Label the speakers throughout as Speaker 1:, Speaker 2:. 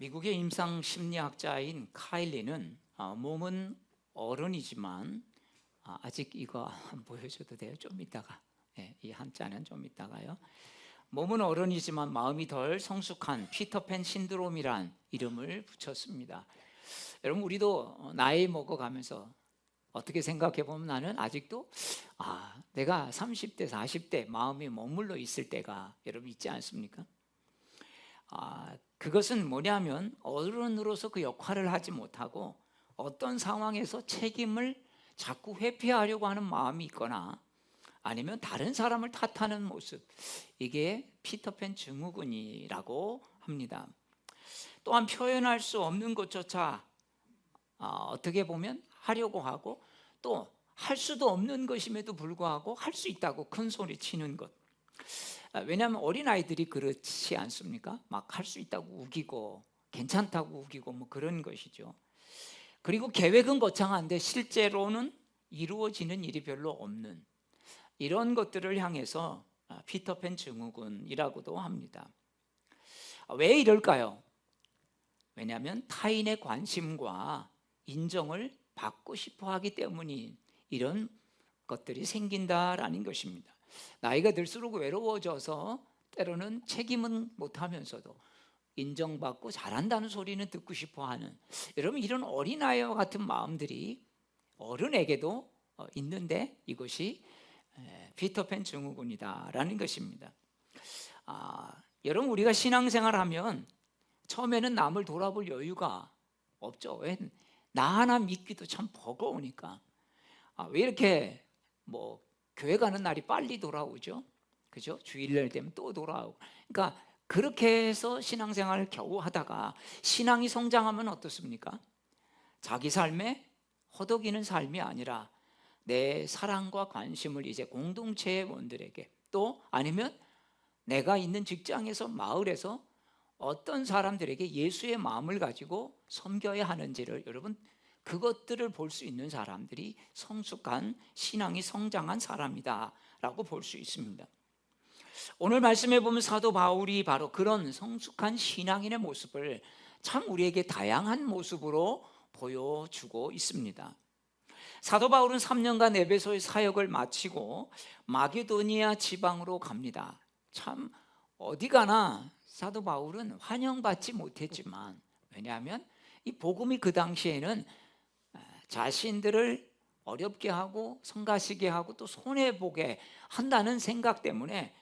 Speaker 1: 미국의 임상 심리학자인 카일리는 몸은 어른이지만 아직 이거 안 보여줘도 돼요? 좀 이따가. 이 한자는 좀 이따가요. 몸은 어른이지만 마음이 덜 성숙한 피터팬 신드롬이란 이름을 붙였습니다. 여러분, 우리도 나이 먹어가면서 어떻게 생각해 보면 나는 아직도 내가 30대 40대 마음이 머물러 있을 때가 여러분 있지 않습니까? 그것은 뭐냐면 어른으로서 그 역할을 하지 못하고 어떤 상황에서 책임을 자꾸 회피하려고 하는 마음이 있거나 아니면 다른 사람을 탓하는 모습, 이게 피터팬 증후군이라고 합니다. 또한 표현할 수 없는 것조차 어떻게 보면 하려고 하고, 또 할 수도 없는 것임에도 불구하고 할 수 있다고 큰 소리 치는 것. 왜냐하면 어린아이들이 그렇지 않습니까? 막 할 수 있다고 우기고 괜찮다고 우기고 뭐 그런 것이죠. 그리고 계획은 거창한데 실제로는 이루어지는 일이 별로 없는 이런 것들을 향해서 피터팬 증후군이라고도 합니다. 왜 이럴까요? 왜냐하면 타인의 관심과 인정을 받고 싶어 하기 때문인 이런 것들이 생긴다라는 것입니다. 나이가 들수록 외로워져서 때로는 책임은 못하면서도 인정받고 잘한다는 소리는 듣고 싶어하는, 여러분, 이런 어린아이와 같은 마음들이 어른에게도 있는데 이것이 피터팬 증후군이다라는 것입니다. 여러분, 우리가 신앙생활하면 처음에는 남을 돌아볼 여유가 없죠. 왜? 나 하나 믿기도 참 버거우니까. 왜 이렇게 교회 가는 날이 빨리 돌아오죠? 그죠? 주일날 되면 또 돌아오고. 그러니까 그렇게 해서 신앙생활을 겨우 하다가 신앙이 성장하면 어떻습니까? 자기 삶에 허덕이는 삶이 아니라 내 사랑과 관심을 이제 공동체의 원들에게, 또 아니면 내가 있는 직장에서, 마을에서 어떤 사람들에게 예수의 마음을 가지고 섬겨야 하는지를, 여러분, 그것들을 볼 수 있는 사람들이 성숙한 신앙이 성장한 사람이다 라고 볼 수 있습니다. 오늘 말씀해 보면 사도 바울이 바로 그런 성숙한 신앙인의 모습을 참 우리에게 다양한 모습으로 보여주고 있습니다. 사도 바울은 3년간 에베소의 사역을 마치고 마게도니아 지방으로 갑니다. 참 어디 가나 사도 바울은 환영받지 못했지만, 왜냐하면 이 복음이 그 당시에는 자신들을 어렵게 하고 성가시게 하고 또 손해보게 한다는 생각 때문에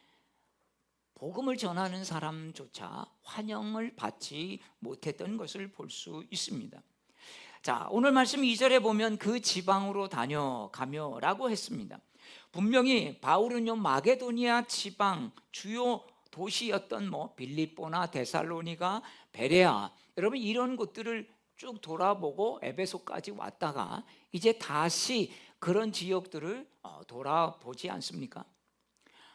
Speaker 1: 복음을 전하는 사람조차 환영을 받지 못했던 것을 볼 수 있습니다. 자, 오늘 말씀 2절에 보면 그 지방으로 다녀가며 라고 했습니다. 분명히 바울은요, 마게도니아 지방 주요 도시였던 빌립보나 데살로니가, 베레아, 여러분, 이런 곳들을 쭉 돌아보고 에베소까지 왔다가 이제 다시 그런 지역들을 돌아보지 않습니까?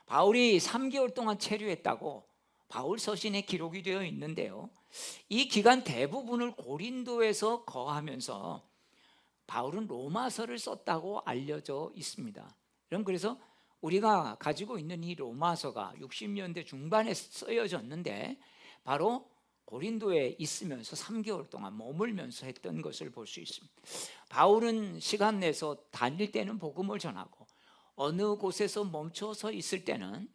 Speaker 1: 바울이 3개월 동안 체류했다고 바울 서신에 기록이 되어 있는데요, 이 기간 대부분을 고린도에서 거하면서 바울은 로마서를 썼다고 알려져 있습니다. 그래서 우리가 가지고 있는 이 로마서가 60년대 중반에 쓰여졌는데 바로 고린도에 있으면서 3개월 동안 머물면서 했던 것을 볼 수 있습니다. 바울은 시간 내서 다닐 때는 복음을 전하고 어느 곳에서 멈춰서 있을 때는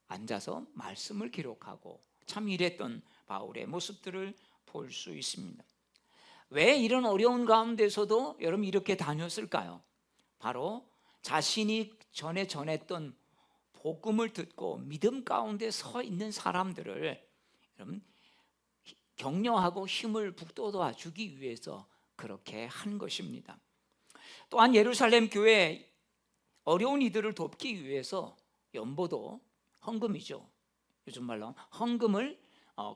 Speaker 1: 앉아서 말씀을 기록하고 참 이랬던 바울의 모습들을 볼 수 있습니다. 왜 이런 어려운 가운데서도 여러분 이렇게 다녔을까요? 바로 자신이 전에 전했던 복음을 듣고 믿음 가운데 서 있는 사람들을 여러분 격려하고 힘을 북돋아 주기 위해서 그렇게 한 것입니다. 또한 예루살렘 교회 어려운 이들을 돕기 위해서 연보도, 헌금이죠, 요즘 말로 헌금을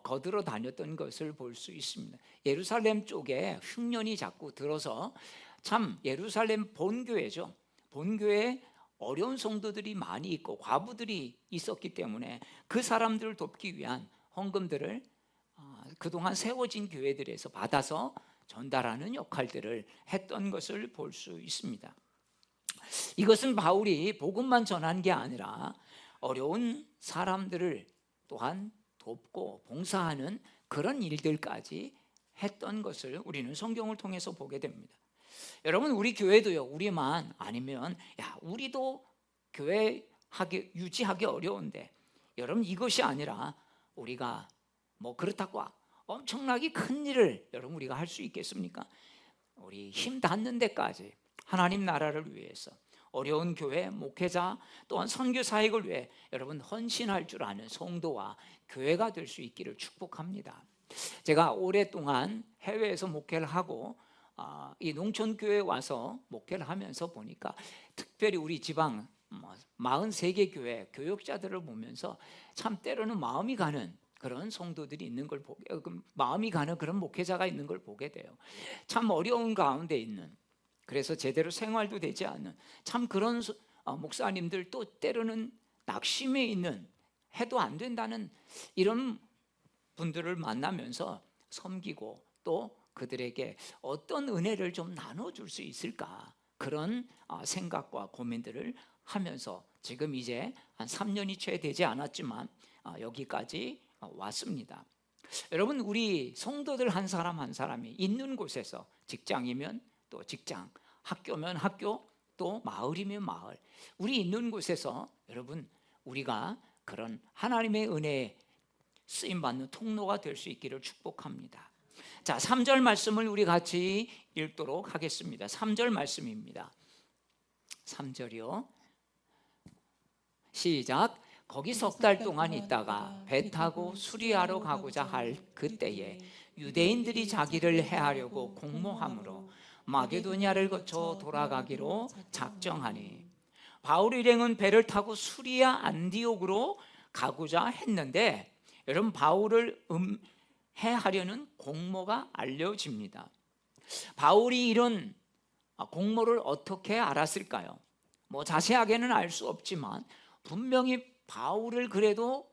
Speaker 1: 거들어 다녔던 것을 볼 수 있습니다. 예루살렘 쪽에 흉년이 자꾸 들어서 참 예루살렘 본교회죠, 본교회에 어려운 성도들이 많이 있고 과부들이 있었기 때문에 그 사람들을 돕기 위한 헌금들을 그동안 세워진 교회들에서 받아서 전달하는 역할들을 했던 것을 볼 수 있습니다. 이것은 바울이 복음만 전한 게 아니라 어려운 사람들을 또한 돕고 봉사하는 그런 일들까지 했던 것을 우리는 성경을 통해서 보게 됩니다. 여러분, 우리 교회도요, 우리만 아니면 우리도 교회 유지하기 어려운데, 여러분, 이것이 아니라 우리가 뭐 그렇다고 엄청나게 큰 일을 여러분 우리가 할 수 있겠습니까? 우리 힘 닿는 데까지 하나님 나라를 위해서 어려운 교회 목회자 또한 선교 사역을 위해 여러분 헌신할 줄 아는 성도와 교회가 될 수 있기를 축복합니다. 제가 오랫동안 해외에서 목회를 하고 이 농촌교회에 와서 목회를 하면서 보니까 특별히 우리 지방 43개 교회 교역자들을 보면서 참 때로는 마음이 가는 그런 성도들이 있는 걸 마음이 가는 그런 목회자가 있는 걸 보게 돼요. 참 어려운 가운데 있는, 그래서 제대로 생활도 되지 않는 참 그런 목사님들, 또 때로는 낙심해 있는, 해도 안 된다는 이런 분들을 만나면서 섬기고 또 그들에게 어떤 은혜를 좀 나눠줄 수 있을까, 그런 생각과 고민들을 하면서 지금 이제 한 3년이 채 되지 않았지만 여기까지 왔습니다. 여러분, 우리 성도들 한 사람 한 사람이 있는 곳에서, 직장이면 또 직장, 학교면 학교, 또 마을이면 마을, 우리 있는 곳에서 여러분 우리가 그런 하나님의 은혜에 쓰임받는 통로가 될 수 있기를 축복합니다. 자, 3절 말씀을 우리 같이 읽도록 하겠습니다. 3절 말씀입니다. 3절이요. 시작. 거기 석 달 동안 있다가 배 타고 수리하러 가고자 할 그때에 유대인들이 자기를 해하려고 공모함으로 마게도냐를 거쳐 돌아가기로 작정하니, 바울 일행은 배를 타고 수리아 안디옥으로 가고자 했는데, 여러분, 바울을 해하려는 공모가 알려집니다. 바울이 이런 공모를 어떻게 알았을까요? 뭐 자세하게는 알 수 없지만 분명히 바울을 그래도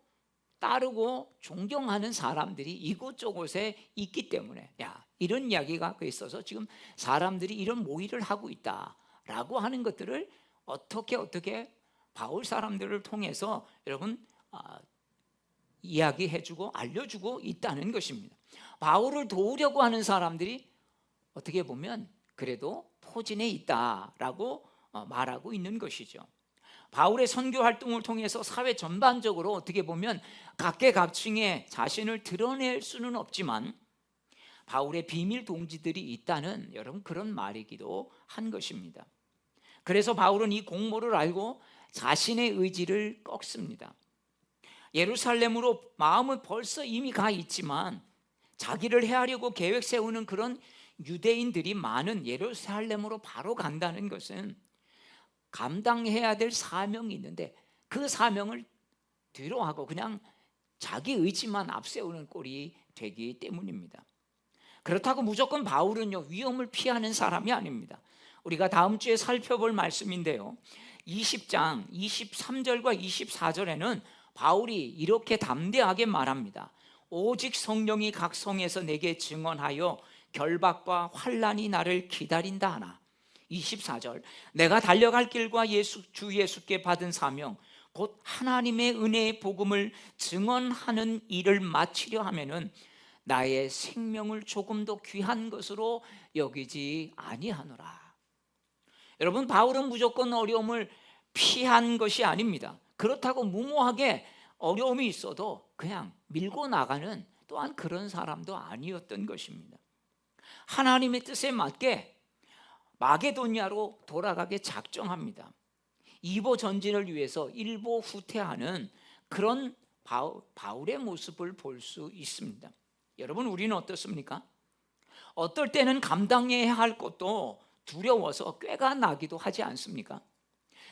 Speaker 1: 따르고 존경하는 사람들이 이곳저곳에 있기 때문에, 이런 이야기가 있어서 지금 사람들이 이런 모의를 하고 있다라고 하는 것들을 어떻게 바울 사람들을 통해서 여러분 이야기해주고 알려주고 있다는 것입니다. 바울을 도우려고 하는 사람들이 어떻게 보면 그래도 포진해 있다라고 말하고 있는 것이죠. 바울의 선교 활동을 통해서 사회 전반적으로 어떻게 보면 각계각층의 자신을 드러낼 수는 없지만 바울의 비밀 동지들이 있다는, 여러분, 그런 말이기도 한 것입니다. 그래서 바울은 이 공모를 알고 자신의 의지를 꺾습니다. 예루살렘으로 마음은 벌써 이미 가 있지만 자기를 해하려고 계획 세우는 그런 유대인들이 많은 예루살렘으로 바로 간다는 것은 감당해야 될 사명이 있는데, 그 사명을 뒤로 하고 그냥 자기 의지만 앞세우는 꼴이 되기 때문입니다. 그렇다고 무조건 바울은요 위험을 피하는 사람이 아닙니다. 우리가 다음 주에 살펴볼 말씀인데요, 20장 23절과 24절에는 바울이 이렇게 담대하게 말합니다. 오직 성령이 각 성에서 내게 증언하여 결박과 환난이 나를 기다린다 하나. 24절, 내가 달려갈 길과 주 예수께 받은 사명, 곧 하나님의 은혜의 복음을 증언하는 일을 마치려 하면은 나의 생명을 조금도 귀한 것으로 여기지 아니하노라. 여러분, 바울은 무조건 어려움을 피한 것이 아닙니다. 그렇다고 무모하게 어려움이 있어도 그냥 밀고 나가는 또한 그런 사람도 아니었던 것입니다. 하나님의 뜻에 맞게 마게도냐로 돌아가게 작정합니다. 이보 전진을 위해서 일보 후퇴하는 그런 바울의 모습을 볼 수 있습니다. 여러분, 우리는 어떻습니까? 어떨 때는 감당해야 할 것도 두려워서 꾀가 나기도 하지 않습니까?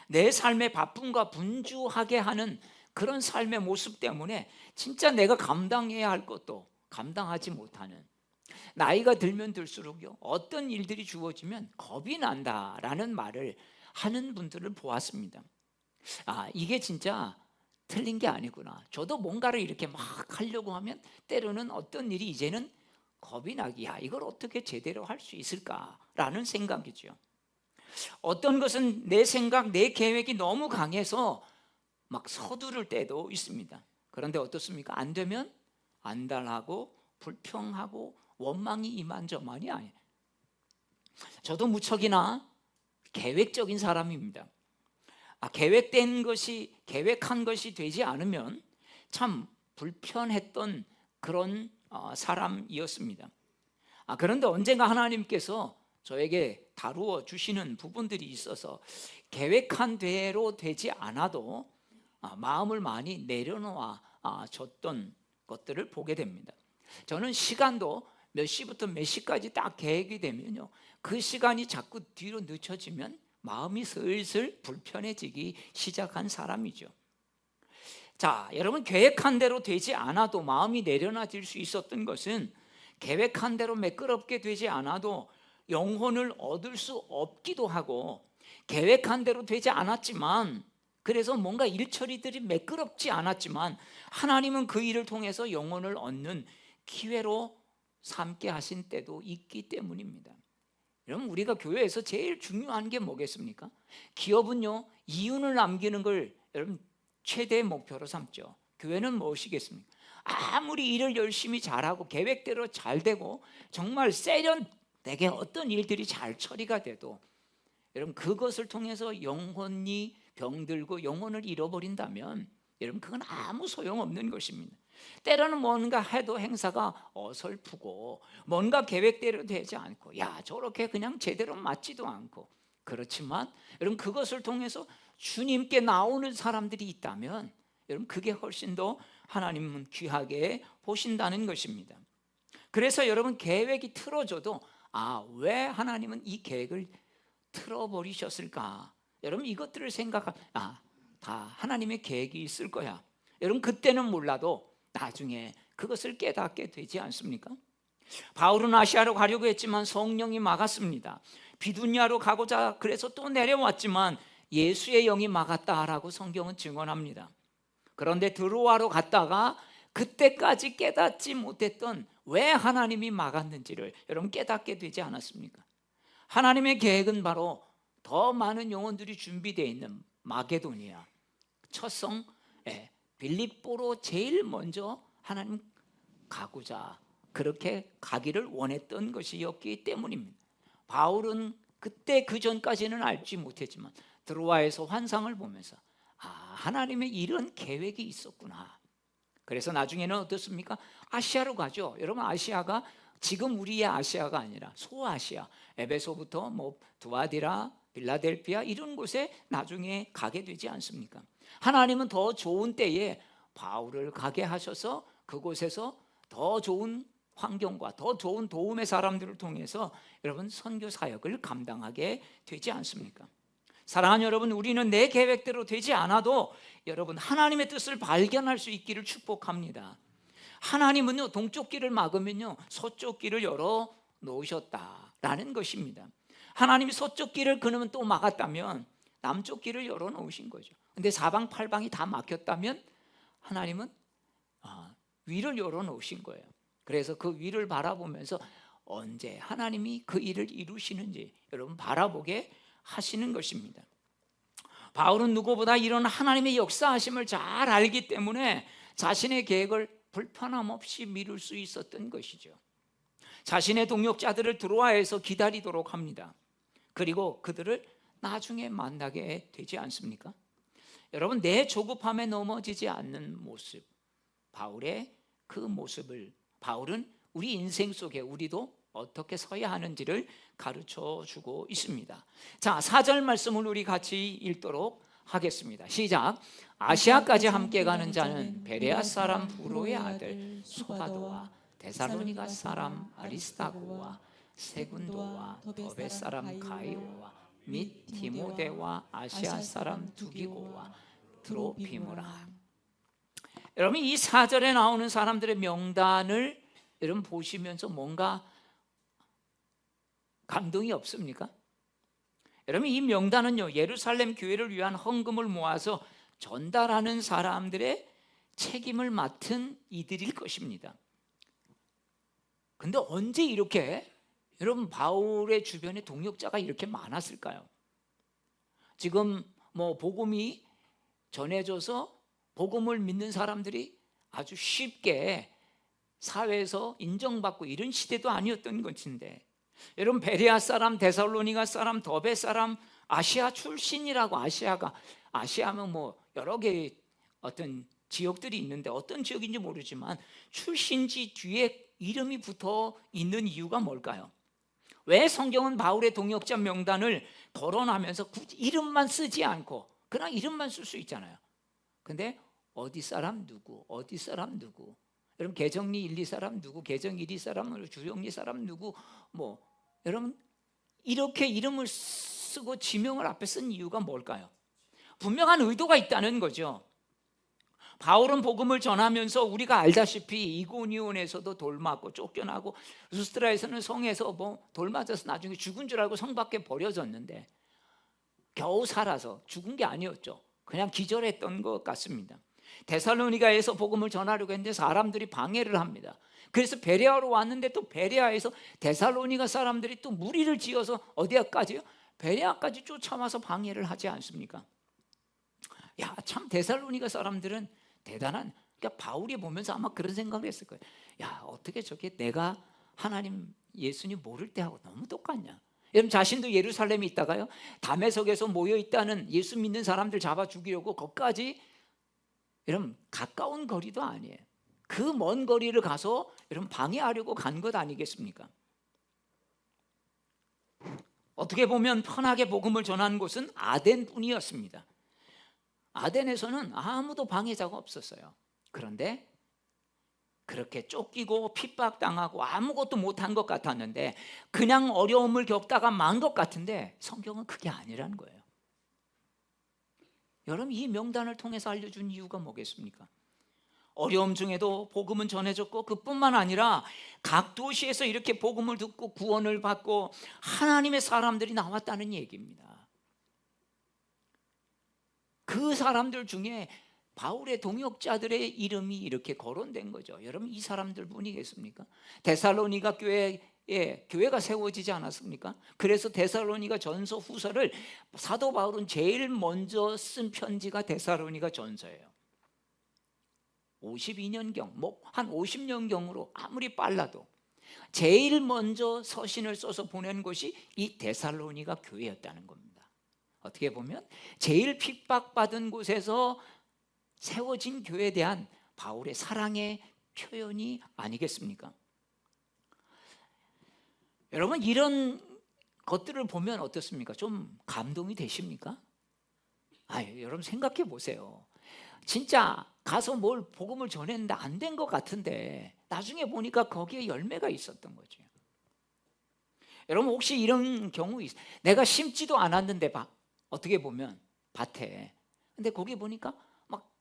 Speaker 1: 내 삶의 바쁨과 분주하게 하는 그런 삶의 모습 때문에 진짜 내가 감당해야 할 것도 감당하지 못하는, 나이가 들면 들수록요 어떤 일들이 주어지면 겁이 난다라는 말을 하는 분들을 보았습니다. 이게 진짜 틀린 게 아니구나. 저도 뭔가를 이렇게 막 하려고 하면 때로는 어떤 일이 이제는 겁이 나기, 이걸 어떻게 제대로 할 수 있을까라는 생각이죠. 어떤 것은 내 생각, 내 계획이 너무 강해서 막 서두를 때도 있습니다. 그런데 어떻습니까? 안 되면 안달하고 불평하고 원망이 이만저만이 아니에요. 저도 무척이나 계획적인 사람입니다. 계획한 것이 되지 않으면 참 불편했던 그런 사람이었습니다. 그런데 언젠가 하나님께서 저에게 다루어 주시는 부분들이 있어서 계획한 대로 되지 않아도 마음을 많이 내려놓아 줬던 것들을 보게 됩니다. 저는 시간도 몇 시부터 몇 시까지 딱 계획이 되면요, 그 시간이 자꾸 뒤로 늦춰지면 마음이 슬슬 불편해지기 시작한 사람이죠. 자, 여러분, 계획한 대로 되지 않아도 마음이 내려놔질 수 있었던 것은 계획한 대로 매끄럽게 되지 않아도 영혼을 얻을 수 없기도 하고, 계획한 대로 되지 않았지만, 그래서 뭔가 일처리들이 매끄럽지 않았지만 하나님은 그 일을 통해서 영혼을 얻는 기회로 삼게 하신 때도 있기 때문입니다. 여러분, 우리가 교회에서 제일 중요한 게 뭐겠습니까? 기업은요, 이윤을 남기는 걸 여러분 최대의 목표로 삼죠. 교회는 무엇이겠습니까? 아무리 일을 열심히 잘하고 계획대로 잘 되고 정말 세련되게 어떤 일들이 잘 처리가 돼도 여러분, 그것을 통해서 영혼이 병들고 영혼을 잃어버린다면 여러분, 그건 아무 소용없는 것입니다. 때로는 뭔가 해도 행사가 어설프고 뭔가 계획대로 되지 않고, 저렇게 그냥 제대로 맞지도 않고, 그렇지만 여러분, 그것을 통해서 주님께 나오는 사람들이 있다면 여러분, 그게 훨씬 더 하나님은 귀하게 보신다는 것입니다. 그래서 여러분, 계획이 틀어져도 왜 하나님은 이 계획을 틀어버리셨을까? 여러분, 이것들을 생각하면 다 하나님의 계획이 있을 거야. 여러분, 그때는 몰라도 나중에 그것을 깨닫게 되지 않습니까? 바울은 아시아로 가려고 했지만 성령이 막았습니다. 비두니아로 가고자 그래서 또 내려왔지만 예수의 영이 막았다라고 성경은 증언합니다. 그런데 드로아로 갔다가 그때까지 깨닫지 못했던 왜 하나님이 막았는지를 여러분 깨닫게 되지 않았습니까? 하나님의 계획은 바로 더 많은 영혼들이 준비되어 있는 마게도니아 첫성 빌립보로 제일 먼저 하나님 가고자 그렇게 가기를 원했던 것이었기 때문입니다. 바울은 그때 그 전까지는 알지 못했지만 드로아에서 환상을 보면서 하나님의 이런 계획이 있었구나. 그래서 나중에는 어떻습니까? 아시아로 가죠. 여러분, 아시아가 지금 우리의 아시아가 아니라 소아시아, 에베소부터 두아디라, 빌라델피아 이런 곳에 나중에 가게 되지 않습니까? 하나님은 더 좋은 때에 바울을 가게 하셔서 그곳에서 더 좋은 환경과 더 좋은 도움의 사람들을 통해서 여러분 선교 사역을 감당하게 되지 않습니까? 사랑하는 여러분, 우리는 내 계획대로 되지 않아도 여러분 하나님의 뜻을 발견할 수 있기를 축복합니다. 하나님은요, 동쪽 길을 막으면요 서쪽 길을 열어 놓으셨다라는 것입니다. 하나님이 서쪽 길을 그러면 또 막았다면 남쪽 길을 열어 놓으신 거죠. 근데 사방팔방이 다 막혔다면 하나님은 위를 열어 놓으신 거예요. 그래서 그 위를 바라보면서 언제 하나님이 그 일을 이루시는지 여러분 바라보게 하시는 것입니다. 바울은 누구보다 이런 하나님의 역사하심을 잘 알기 때문에 자신의 계획을 불편함 없이 미룰 수 있었던 것이죠. 자신의 동역자들을 드로아에서 기다리도록 합니다. 그리고 그들을 나중에 만나게 되지 않습니까? 여러분, 내 조급함에 넘어지지 않는 모습, 바울의 그 모습을 바울은 우리 인생 속에 우리도 어떻게 서야 하는지를 가르쳐 주고 있습니다. 자, 4절 말씀을 우리 같이 읽도록 하겠습니다. 시작. 아시아까지 함께 가는 자는 베레아 사람 부로의 아들 소바도와 데살로니가 사람 아리스타고와 세군도와 더베 사람 가이오와 및 디모데와 아시아 사람 두기고와 드로피무라. 여러분, 이 4절에 나오는 사람들의 명단을 여러분 보시면서 뭔가 감동이 없습니까? 여러분, 이 명단은요 예루살렘 교회를 위한 헌금을 모아서 전달하는 사람들의 책임을 맡은 이들일 것입니다. 근데 언제 이렇게 여러분 바울의 주변에 동역자가 이렇게 많았을까요? 지금 복음이 전해져서 복음을 믿는 사람들이 아주 쉽게 사회에서 인정받고 이런 시대도 아니었던 것인데, 여러분 베레아 사람, 데살로니가 사람, 더베 사람, 아시아 출신이라고. 아시아면 뭐 여러 개의 어떤 지역들이 있는데 어떤 지역인지 모르지만 출신지 뒤에 이름이 붙어 있는 이유가 뭘까요? 왜 성경은 바울의 동역자 명단을 거론하면서 굳이 이름만 쓰지 않고 그냥 이름만 쓸 수 있잖아요. 근데 어디 사람 누구, 어디 사람 누구, 여러분 계정리 1, 2 사람 누구, 계정 1, 2 사람, 주영리 사람 누구, 뭐 여러분 이렇게 이름을 쓰고 지명을 앞에 쓴 이유가 뭘까요? 분명한 의도가 있다는 거죠. 바울은 복음을 전하면서 우리가 알다시피 이고니온에서도 돌 맞고 쫓겨나고 루스트라에서는 성에서 뭐 돌 맞아서 나중에 죽은 줄 알고 성 밖에 버려졌는데 겨우 살아서 죽은 게 아니었죠. 그냥 기절했던 것 같습니다. 데살로니가에서 복음을 전하려고 했는데 사람들이 방해를 합니다. 그래서 베레아로 왔는데 또 베레아에서 데살로니가 사람들이 또 무리를 지어서 어디까지요? 베레아까지 쫓아와서 방해를 하지 않습니까? 야, 참 데살로니가 사람들은 대단한, 그러니까 바울이 보면서 아마 그런 생각을 했을 거예요. 야, 어떻게 저게 내가 하나님 예수님 모를 때하고 너무 똑같냐. 여러분 자신도 예루살렘에 있다가요 다메섹에서 모여있다는 예수 믿는 사람들 잡아 죽이려고 거기까지, 여러분 가까운 거리도 아니에요. 그 먼 거리를 가서 여러분 방해하려고 간 것 아니겠습니까? 어떻게 보면 편하게 복음을 전하는 곳은 아덴뿐이었습니다. 아덴에서는 아무도 방해자가 없었어요. 그런데 그렇게 쫓기고 핍박당하고 아무것도 못한 것 같았는데, 그냥 어려움을 겪다가 만 것 같은데 성경은 그게 아니라는 거예요. 여러분 이 명단을 통해서 알려준 이유가 뭐겠습니까? 어려움 중에도 복음은 전해졌고 그뿐만 아니라 각 도시에서 이렇게 복음을 듣고 구원을 받고 하나님의 사람들이 나왔다는 얘기입니다. 그 사람들 중에 바울의 동역자들의 이름이 이렇게 거론된 거죠. 여러분 이 사람들 뿐이겠습니까? 데살로니가 교회가 세워지지 않았습니까? 그래서 데살로니가 전서 후서를 사도 바울은 제일 먼저 쓴 편지가 데살로니가 전서예요. 52년경, 뭐 한 50년경으로 아무리 빨라도 제일 먼저 서신을 써서 보낸 곳이 이 데살로니가 교회였다는 겁니다. 어떻게 보면 제일 핍박받은 곳에서 세워진 교회에 대한 바울의 사랑의 표현이 아니겠습니까? 여러분 이런 것들을 보면 어떻습니까? 좀 감동이 되십니까? 여러분 생각해 보세요. 진짜 가서 뭘 복음을 전했는데 안 된 것 같은데 나중에 보니까 거기에 열매가 있었던 거죠. 여러분 혹시 이런 경우 내가 심지도 않았는데 어떻게 보면 밭에, 근데 거기 보니까 막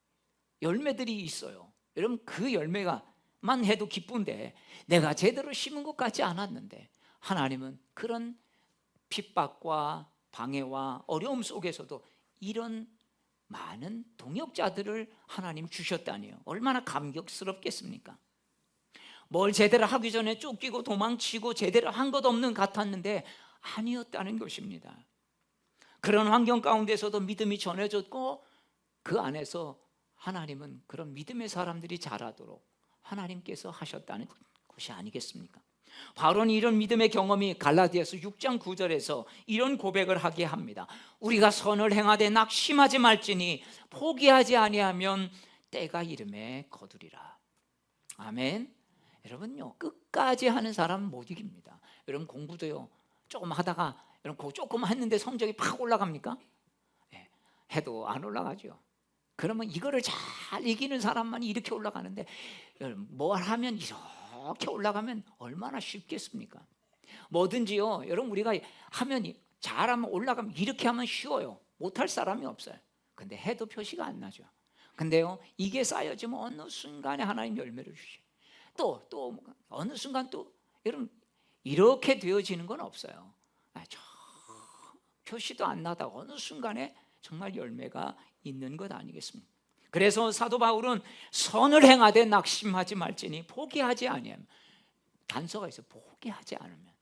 Speaker 1: 열매들이 있어요. 여러분 그 열매가만 해도 기쁜데 내가 제대로 심은 것 같지 않았는데 하나님은 그런 핍박과 방해와 어려움 속에서도 이런 많은 동역자들을 하나님 주셨다니요. 얼마나 감격스럽겠습니까? 뭘 제대로 하기 전에 쫓기고 도망치고 제대로 한 것 없는 같았는데 아니었다는 것입니다. 그런 환경 가운데서도 믿음이 전해졌고 그 안에서 하나님은 그런 믿음의 사람들이 자라도록 하나님께서 하셨다는 것이 아니겠습니까? 바울은 이런 믿음의 경험이 갈라디아서 6장 9절에서 이런 고백을 하게 합니다. 우리가 선을 행하되 낙심하지 말지니 포기하지 아니하면 때가 이름에 거두리라. 아멘. 여러분요 끝까지 하는 사람은 못 이깁니다. 여러분 공부도요 조금 하다가 여러분 조금 했는데 성적이 팍 올라갑니까? 네, 해도 안 올라가죠. 그러면 이거를 잘 이기는 사람만 이렇게 올라가는데 뭘 하면 이렇게 올라가면 얼마나 쉽겠습니까? 뭐든지요 여러분 우리가 하면 잘하면 올라가면 이렇게 하면 쉬워요. 못할 사람이 없어요. 근데 해도 표시가 안 나죠. 근데요 이게 쌓여지면 어느 순간에 하나님 열매를 주시죠. 또 어느 순간 또 여러분 이렇게 되어지는 건 없어요. 저 표시도 안 나다가 어느 순간에 정말 열매가 있는 것 아니겠습니까? 그래서 사도 바울은 선을 행하되 낙심하지 말지니 포기하지 아니하면, 단서가 있어요. 포기하지 않으면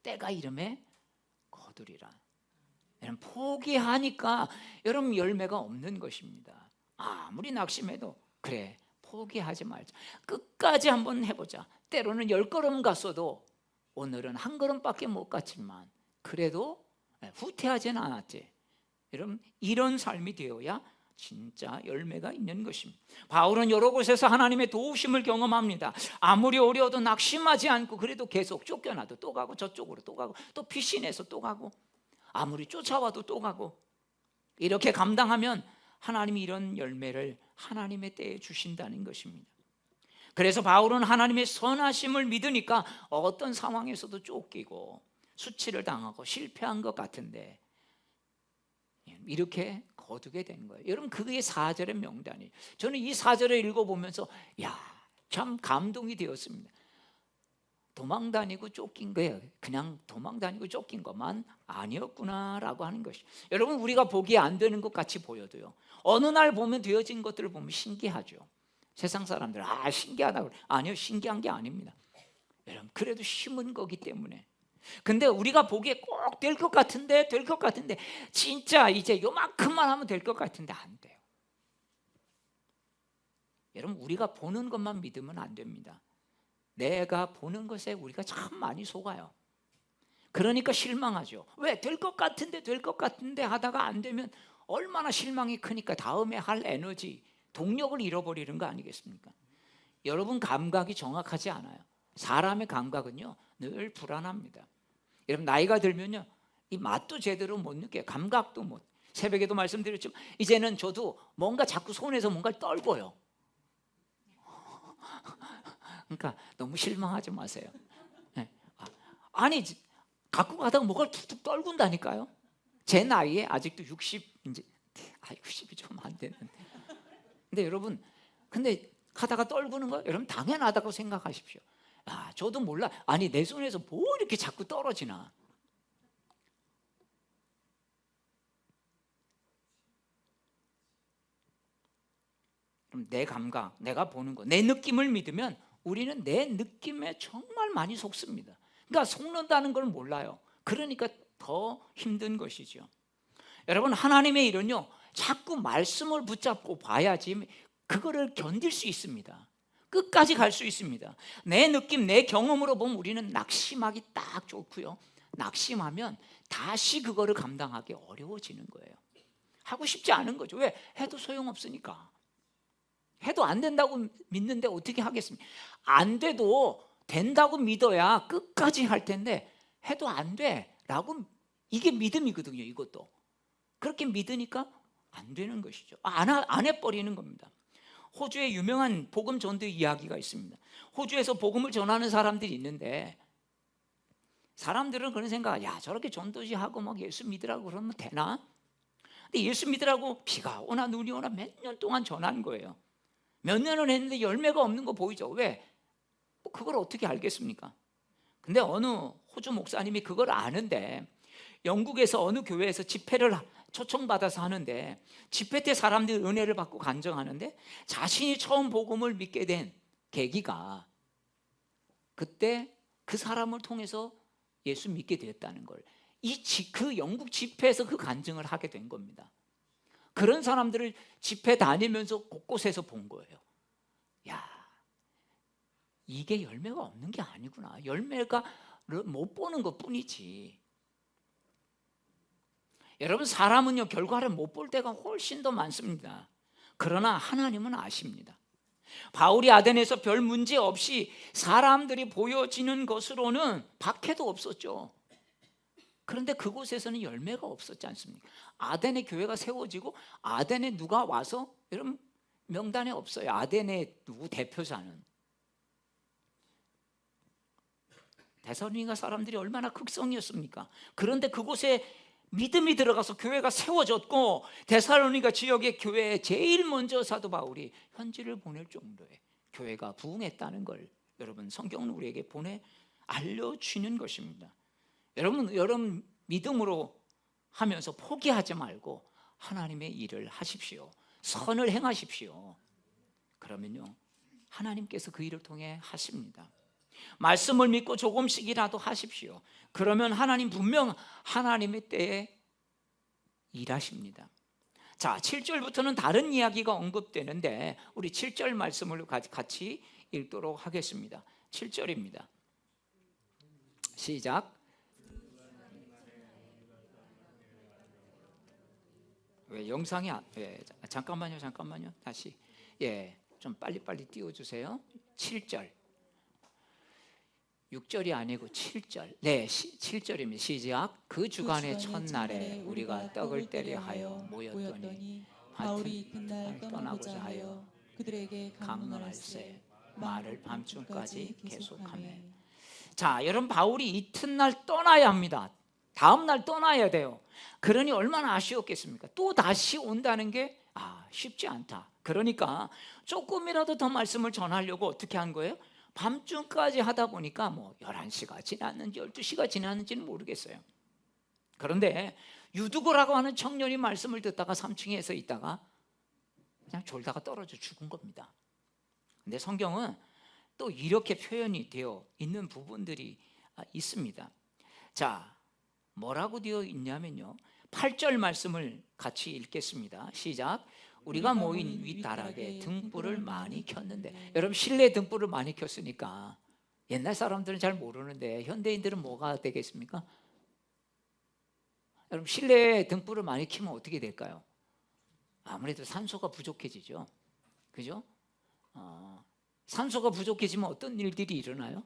Speaker 1: 때가 이름에 거두리라. 여러분 포기하니까 여러분 열매가 없는 것입니다. 아무리 낙심해도 그래 포기하지 말자. 끝까지 한번 해보자. 때로는 10걸음 갔어도 오늘은 한 걸음밖에 못 갔지만 그래도 후퇴하지는 않았지. 여러분, 이런 삶이 되어야 진짜 열매가 있는 것입니다. 바울은 여러 곳에서 하나님의 도우심을 경험합니다. 아무리 어려워도 낙심하지 않고 그래도 계속 쫓겨나도 또 가고 저쪽으로 또 가고 또 피신해서 또 가고 아무리 쫓아와도 또 가고 이렇게 감당하면 하나님이 이런 열매를 하나님의 때에 주신다는 것입니다. 그래서 바울은 하나님의 선하심을 믿으니까 어떤 상황에서도 쫓기고 수치를 당하고 실패한 것 같은데 이렇게 거두게 된 거예요. 여러분, 그게 4절의 명단이에요. 저는 이 4절을 읽어보면서 참 감동이 되었습니다. 도망 다니고 쫓긴 거예요. 그냥 도망 다니고 쫓긴 것만 아니었구나라고 하는 것이. 여러분, 우리가 보기에 안 되는 것 같이 보여도요, 어느 날 보면 되어진 것들을 보면 신기하죠. 세상 사람들 신기하다고 그래. 아니요, 신기한 게 아닙니다. 여러분, 그래도 심은 거기 때문에. 근데 우리가 보기에 꼭 될 것 같은데 진짜 이제 요만큼만 하면 될 것 같은데 안 돼요. 여러분, 우리가 보는 것만 믿으면 안 됩니다. 내가 보는 것에 우리가 참 많이 속아요. 그러니까 실망하죠. 왜? 될 것 같은데 하다가 안 되면 얼마나 실망이 크니까 다음에 할 에너지, 동력을 잃어버리는 거 아니겠습니까? 여러분, 감각이 정확하지 않아요. 사람의 감각은요 늘 불안합니다. 여러분, 나이가 들면요 이 맛도 제대로 못 느껴요. 감각도 못. 새벽에도 말씀드렸지만 이제는 저도 뭔가 자꾸 손에서 뭔가를 떨고요. 그러니까 너무 실망하지 마세요. 아니, 갖고 가다가 뭐가 툭툭 떨군다니까요. 제 나이에 아직도 60 이제 60이 좀 안 되는데. 근데 여러분, 근데 가다가 떨구는 거 여러분 당연하다고 생각하십시오. 저도 몰라. 아니, 내 손에서 뭐 이렇게 자꾸 떨어지나. 그럼 내 감각, 내가 보는 거, 내 느낌을 믿으면 우리는 내 느낌에 정말 많이 속습니다. 그러니까 속는다는 걸 몰라요. 그러니까 더 힘든 것이죠. 여러분, 하나님의 일은요 자꾸 말씀을 붙잡고 봐야지 그거를 견딜 수 있습니다. 끝까지 갈 수 있습니다. 내 느낌, 내 경험으로 보면 우리는 낙심하기 딱 좋고요, 낙심하면 다시 그거를 감당하기 어려워지는 거예요. 하고 싶지 않은 거죠. 왜? 해도 소용없으니까. 해도 안 된다고 믿는데 어떻게 하겠습니까? 안 돼도 된다고 믿어야 끝까지 할 텐데 해도 안 돼라고, 이게 믿음이거든요. 이것도 그렇게 믿으니까 안 되는 것이죠. 안 해버리는 겁니다. 호주에 유명한 복음 전도 이야기가 있습니다. 호주에서 복음을 전하는 사람들이 있는데 사람들은 그런 생각, 저렇게 전도지 하고 막 예수 믿으라고 그러면 되나? 근데 예수 믿으라고 비가 오나 눈이 오나 몇 년 동안 전한 거예요. 몇 년을 했는데 열매가 없는 거 보이죠? 왜? 그걸 어떻게 알겠습니까? 근데 어느 호주 목사님이 그걸 아는데 영국에서 어느 교회에서 집회를 초청받아서 하는데 집회 때 사람들이 은혜를 받고 간증하는데 자신이 처음 복음을 믿게 된 계기가 그때 그 사람을 통해서 예수 믿게 되었다는 걸, 그 영국 집회에서 그 간증을 하게 된 겁니다. 그런 사람들을 집회 다니면서 곳곳에서 본 거예요. 이게 열매가 없는 게 아니구나. 열매가 못 보는 것 뿐이지. 여러분, 사람은요 결과를 못 볼 때가 훨씬 더 많습니다. 그러나 하나님은 아십니다. 바울이 아덴에서 별 문제 없이 사람들이 보여지는 것으로는 박해도 없었죠. 그런데 그곳에서는 열매가 없었지 않습니까? 아덴의 교회가 세워지고 아덴에 누가 와서, 여러분 명단에 없어요. 아덴의 누구 대표자는. 데살로니가 사람들이 얼마나 극성이었습니까? 그런데 그곳에 믿음이 들어가서 교회가 세워졌고 데살로니가 지역의 교회에 제일 먼저 사도 바울이 편지를 보낼 정도의 교회가 부흥했다는 걸 여러분, 성경은 우리에게 알려주는 것입니다. 여러분 믿음으로 하면서 포기하지 말고 하나님의 일을 하십시오. 선을 행하십시오. 그러면요 하나님께서 그 일을 통해 하십니다. 말씀을 믿고 조금씩이라도 하십시오. 그러면 하나님 분명 하나님의 때에 일하십니다. 자, 7절부터는 다른 이야기가 언급되는데 우리 7절 말씀을 같이 읽도록 하겠습니다. 7절입니다. 시작. 왜 영상이 잠깐만요. 다시. 좀 빨리빨리 띄워주세요. 7절. 6절이 아니고 7절. 네, 7절입니다. 시작. 그 주간의 첫날에 우리가 떡을 떼려 하여 모였더니 바울이 이튿날 떠나고자 하여 그들에게 강론할세 말을 밤중까지 계속하며. 자, 여러분, 바울이 이튿날 떠나야 합니다. 다음 날 떠나야 돼요. 그러니 얼마나 아쉬웠겠습니까? 또 다시 온다는 게 쉽지 않다. 그러니까 조금이라도 더 말씀을 전하려고 어떻게 한 거예요? 밤중까지 하다 보니까 11시가 지났는지 12시가 지났는지는 모르겠어요. 그런데 유두고라고 하는 청년이 말씀을 듣다가 3층에서 있다가 그냥 졸다가 떨어져 죽은 겁니다. 근데 성경은 또 이렇게 표현이 되어 있는 부분들이 있습니다. 자, 뭐라고 되어 있냐면요, 8절 말씀을 같이 읽겠습니다. 시작. 우리가 모인 윗다락에 등불을 많이 켰는데, 여러분, 실내 등불을 많이 켰으니까 옛날 사람들은 잘 모르는데 현대인들은 뭐가 되겠습니까? 여러분, 실내에 등불을 많이 켜면 어떻게 될까요? 아무래도 산소가 부족해지죠. 그죠? 산소가 부족해지면 어떤 일들이 일어나요?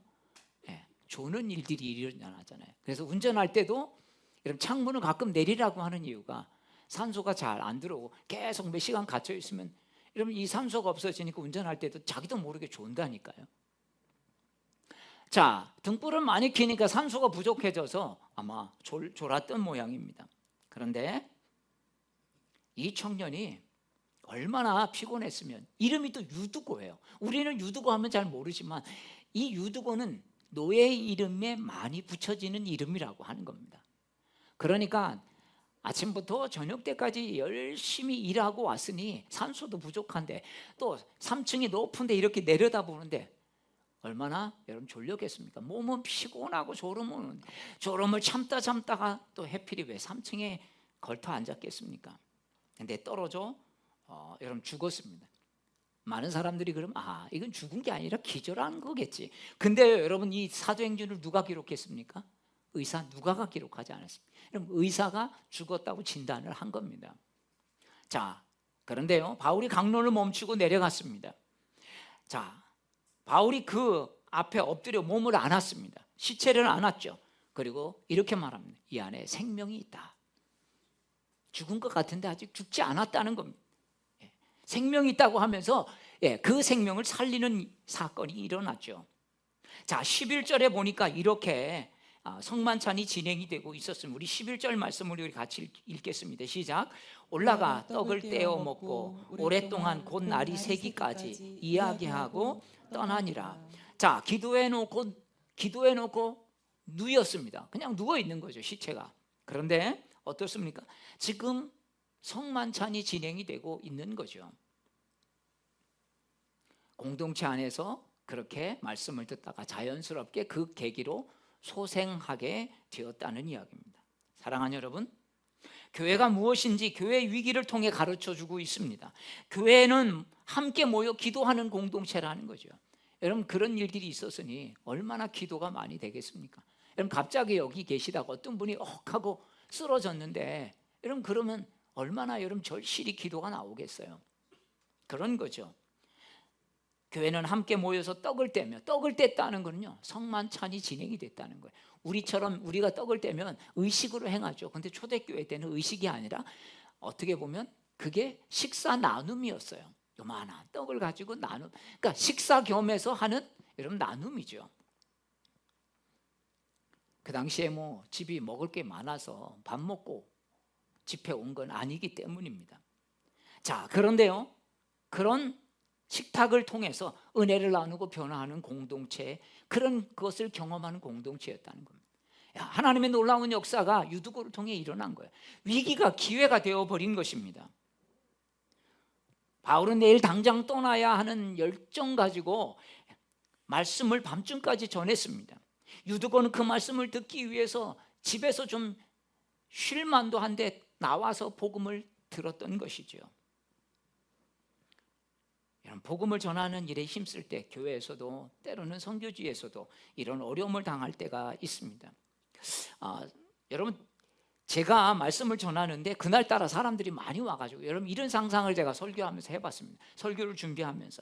Speaker 1: 조는 일들이 일어나잖아요. 그래서 운전할 때도 여러분, 창문을 가끔 내리라고 하는 이유가 산소가 잘 안 들어오고 계속 몇 시간 갇혀 있으면 여러분, 이 산소가 없어지니까 운전할 때도 자기도 모르게 존다니까요. 자, 등불을 많이 켜니까 산소가 부족해져서 아마 졸았던 모양입니다. 그런데 이 청년이 얼마나 피곤했으면, 이름이 또 유두고예요. 우리는 유두고 하면 잘 모르지만 이 유두고는 노예 이름에 많이 붙여지는 이름이라고 하는 겁니다. 그러니까 아침부터 저녁 때까지 열심히 일하고 왔으니 산소도 부족한데 또 3층이 높은데 이렇게 내려다보는데 얼마나 여러분 졸렸겠습니까? 몸은 피곤하고 졸음을 참다가 또 해필이 왜 3층에 걸터 앉았겠습니까? 근데 떨어져 여러분 죽었습니다. 많은 사람들이 그러면 이건 죽은 게 아니라 기절한 거겠지. 근데 여러분, 이 사도행전을 누가 기록했습니까? 의사 누가가 기록하지 않았습니다. 그럼 의사가 죽었다고 진단을 한 겁니다. 자, 그런데요, 바울이 강론을 멈추고 내려갔습니다. 자, 바울이 그 앞에 엎드려 몸을 안았습니다. 시체를 안았죠. 그리고 이렇게 말합니다. 이 안에 생명이 있다. 죽은 것 같은데 아직 죽지 않았다는 겁니다. 생명이 있다고 하면서 그 생명을 살리는 사건이 일어났죠. 자, 11절에 보니까 이렇게 성만찬이 진행이 되고 있었습니다. 우리 11절 말씀을 우리 같이 읽겠습니다. 시작. 올라가 떡을 떼어 먹고 오랫동안 곧 날이 새기까지 이야기하고 떠나니라. 자, 기도해 놓고 누웠습니다. 그냥 누워 있는 거죠, 시체가. 그런데 어떻습니까? 지금 성만찬이 진행이 되고 있는 거죠. 공동체 안에서 그렇게 말씀을 듣다가 자연스럽게 그 계기로 소생하게 되었다는 이야기입니다. 사랑하는 여러분, 교회가 무엇인지 교회 위기를 통해 가르쳐주고 있습니다. 교회는 함께 모여 기도하는 공동체라는 거죠. 여러분, 그런 일들이 있었으니 얼마나 기도가 많이 되겠습니까? 여러분, 갑자기 여기 계시다가 어떤 분이 하고 쓰러졌는데 여러분, 그러면 얼마나 여러분 절실히 기도가 나오겠어요. 그런 거죠. 교회는 함께 모여서 떡을 뗐다는 거는요, 성만찬이 진행이 됐다는 거예요. 우리처럼 우리가 떡을 떼면 의식으로 행하죠. 근데 초대교회 때는 의식이 아니라 어떻게 보면 그게 식사 나눔이었어요. 요만한 떡을 가지고 그러니까 식사 겸해서 하는 여러분 나눔이죠. 그 당시에 집이 먹을 게 많아서 밥 먹고 집회 온 건 아니기 때문입니다. 자, 그런데요, 그런 식탁을 통해서 은혜를 나누고 변화하는 공동체, 그런 것을 경험하는 공동체였다는 겁니다. 하나님의 놀라운 역사가 유두고를 통해 일어난 거예요. 위기가 기회가 되어버린 것입니다. 바울은 내일 당장 떠나야 하는 열정 가지고 말씀을 밤중까지 전했습니다. 유두고는 그 말씀을 듣기 위해서 집에서 좀 쉴만도 한데 나와서 복음을 들었던 것이죠. 여러분, 복음을 전하는 일에 힘쓸 때 교회에서도 때로는 선교지에서도 이런 어려움을 당할 때가 있습니다. 여러분, 제가 말씀을 전하는데 그날따라 사람들이 많이 와가지고, 여러분, 이런 상상을 제가 설교하면서 해봤습니다. 설교를 준비하면서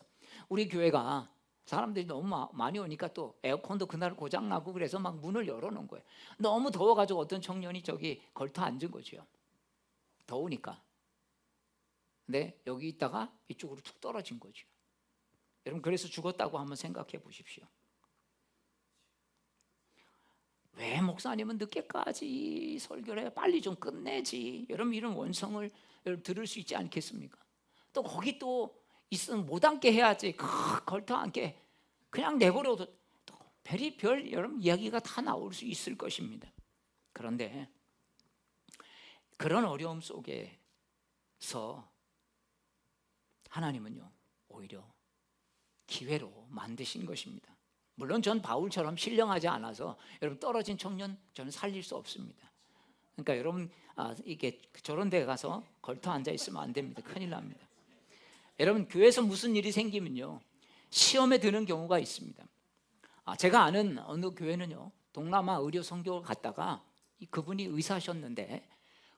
Speaker 1: 우리 교회가 사람들이 너무 많이 오니까 또 에어컨도 그날 고장나고 그래서 막 문을 열어놓은 거예요. 너무 더워가지고 어떤 청년이 저기 걸터 앉은 거죠. 더우니까. 근데 여기 있다가 이쪽으로 툭 떨어진 거죠. 여러분, 그래서 죽었다고 한번 생각해 보십시오. 왜 목사님은 늦게까지 설교를 해? 빨리 좀 끝내지. 여러분, 이런 원성을 여러분 들을 수 있지 않겠습니까? 또 거기 또 있으면 못 앉게 해야지. 걸터 앉게 그냥 내버려도 또 별의별 여러분 이야기가 다 나올 수 있을 것입니다. 그런데 그런 어려움 속에서 하나님은요, 오히려 기회로 만드신 것입니다. 물론 전 바울처럼 신령하지 않아서 여러분 떨어진 청년 저는 살릴 수 없습니다. 그러니까 여러분 이게 저런 데 가서 걸터 앉아 있으면 안 됩니다. 큰일 납니다. 여러분, 교회에서 무슨 일이 생기면요, 시험에 드는 경우가 있습니다. 제가 아는 어느 교회는요, 동남아 의료 선교를 갔다가 그분이 의사셨는데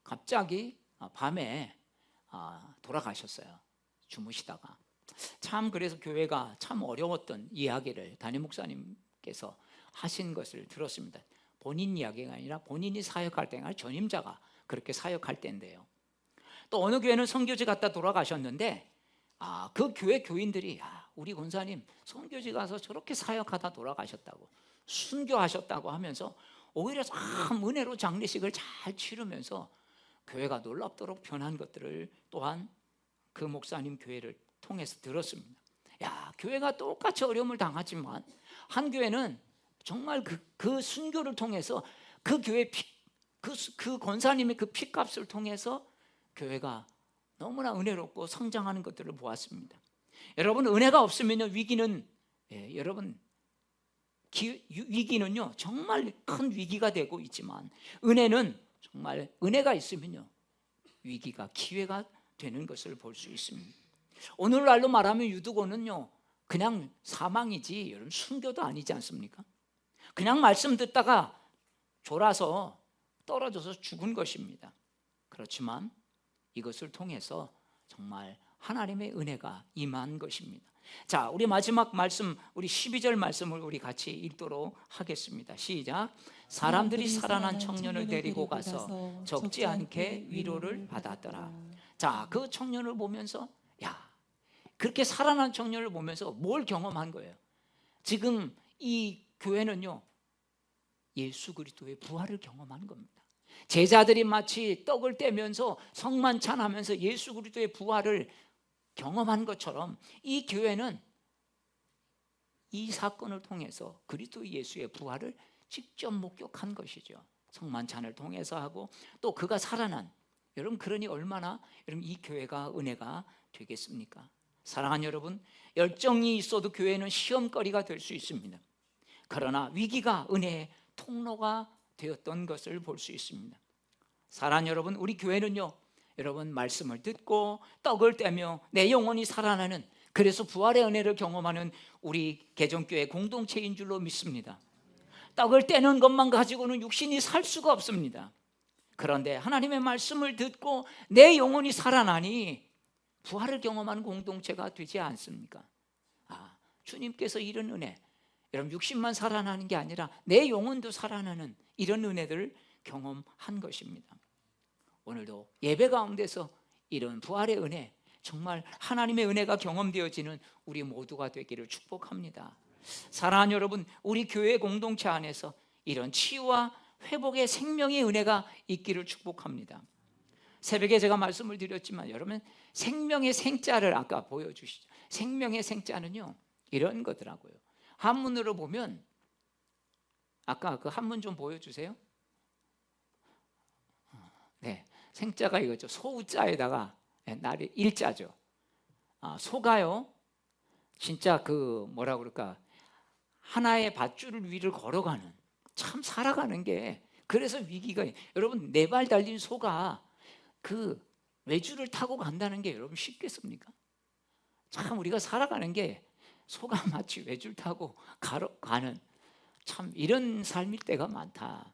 Speaker 1: 갑자기 밤에 돌아가셨어요. 주무시다가. 참, 그래서 교회가 참 어려웠던 이야기를 담임 목사님께서 하신 것을 들었습니다. 본인 이야기가 아니라 본인이 사역할 때가 전임자가 그렇게 사역할 때인데요. 또 어느 교회는 선교지 갔다 돌아가셨는데 그 교회 교인들이 우리 권사님 선교지 가서 저렇게 사역하다 돌아가셨다고, 순교하셨다고 하면서 오히려 참 은혜로 장례식을 잘 치르면서 교회가 놀랍도록 변한 것들을 또한 그 목사님 교회를 통해서 들었습니다. 교회가 똑같이 어려움을 당하지만 한 교회는 정말 그 순교를 통해서 그 교회 그 권사님의 그 피값을 통해서 교회가 너무나 은혜롭고 성장하는 것들을 보았습니다. 여러분, 은혜가 없으면요, 위기는 여러분 위기는요 정말 큰 위기가 되고 있지만, 은혜는 정말 은혜가 있으면요 위기가 기회가 되는 것을 볼 수 있습니다. 오늘날로 말하면 유두고는요 그냥 사망이지 여러분 순교도 아니지 않습니까? 그냥 말씀 듣다가 졸아서 떨어져서 죽은 것입니다. 그렇지만 이것을 통해서 정말 하나님의 은혜가 임한 것입니다. 자, 우리 마지막 말씀, 우리 12절 말씀을 우리 같이 읽도록 하겠습니다. 시작. 사람들이 살아난 청년을 데리고 가서 적지 않게 위로를 받았더라. 자, 그 청년을 보면서 그렇게 살아난 청년을 보면서 뭘 경험한 거예요? 지금 이 교회는요 예수 그리스도의 부활을 경험한 겁니다. 제자들이 마치 떡을 떼면서 성만찬하면서 예수 그리스도의 부활을 경험한 것처럼 이 교회는 이 사건을 통해서 그리스도 예수의 부활을 직접 목격한 것이죠. 성만찬을 통해서 하고 또 그가 살아난, 여러분, 그러니 얼마나 여러분 이 교회가 은혜가 되겠습니까? 사랑하는 여러분, 열정이 있어도 교회는 시험거리가 될 수 있습니다. 그러나 위기가 은혜의 통로가 되었던 것을 볼 수 있습니다. 사랑하는 여러분, 우리 교회는요 여러분 말씀을 듣고 떡을 떼며 내 영혼이 살아나는, 그래서 부활의 은혜를 경험하는 우리 개정교회 공동체인 줄로 믿습니다. 떡을 떼는 것만 가지고는 육신이 살 수가 없습니다. 그런데 하나님의 말씀을 듣고 내 영혼이 살아나니 부활을 경험하는 공동체가 되지 않습니까? 주님께서 이런 은혜, 여러분 육신만 살아나는 게 아니라 내 영혼도 살아나는 이런 은혜들을 경험한 것입니다. 오늘도 예배 가운데서 이런 부활의 은혜, 정말 하나님의 은혜가 경험되어지는 우리 모두가 되기를 축복합니다. 사랑하는 여러분, 우리 교회 공동체 안에서 이런 치유와 회복의 생명의 은혜가 있기를 축복합니다. 새벽에 제가 말씀을 드렸지만 여러분, 생명의 생자를 아까 보여주시죠. 생명의 생자는요 이런 거더라고요. 한문으로 보면, 아까 그 한문 좀 보여주세요. 네, 생자가 이거죠. 소우자에다가 날이 일자죠. 소가요 진짜 그 뭐라 그럴까, 하나의 밧줄 위를 걸어가는, 참 살아가는 게, 그래서 위기가, 여러분 네 발 달린 소가 그 외줄을 타고 간다는 게 여러분 쉽겠습니까? 참 우리가 살아가는 게 소가마치 외줄 타고 가는 참 이런 삶일 때가 많다.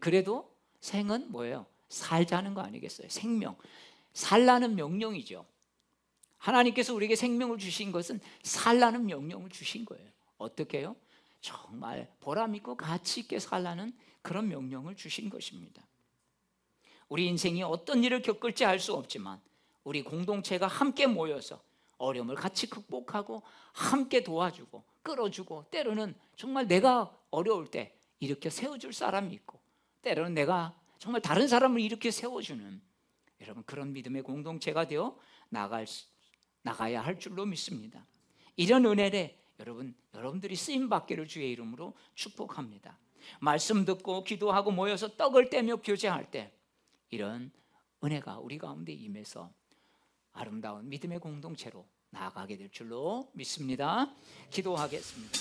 Speaker 1: 그래도 생은 뭐예요? 살자는 거 아니겠어요? 생명, 살라는 명령이죠. 하나님께서 우리에게 생명을 주신 것은 살라는 명령을 주신 거예요. 어떻게 해요? 정말 보람 있고 가치 있게 살라는 그런 명령을 주신 것입니다. 우리 인생이 어떤 일을 겪을지 알 수 없지만 우리 공동체가 함께 모여서 어려움을 같이 극복하고 함께 도와주고 끌어주고, 때로는 정말 내가 어려울 때 일으켜 세워줄 사람이 있고, 때로는 내가 정말 다른 사람을 일으켜 세워주는, 여러분 그런 믿음의 공동체가 되어 나가야 할 줄로 믿습니다. 이런 은혜를 여러분들이 쓰임받기를 주의 이름으로 축복합니다. 말씀 듣고 기도하고 모여서 떡을 떼며 교제할 때 이런 은혜가 우리 가운데 임해서 아름다운 믿음의 공동체로 나아가게 될 줄로 믿습니다. 기도하겠습니다.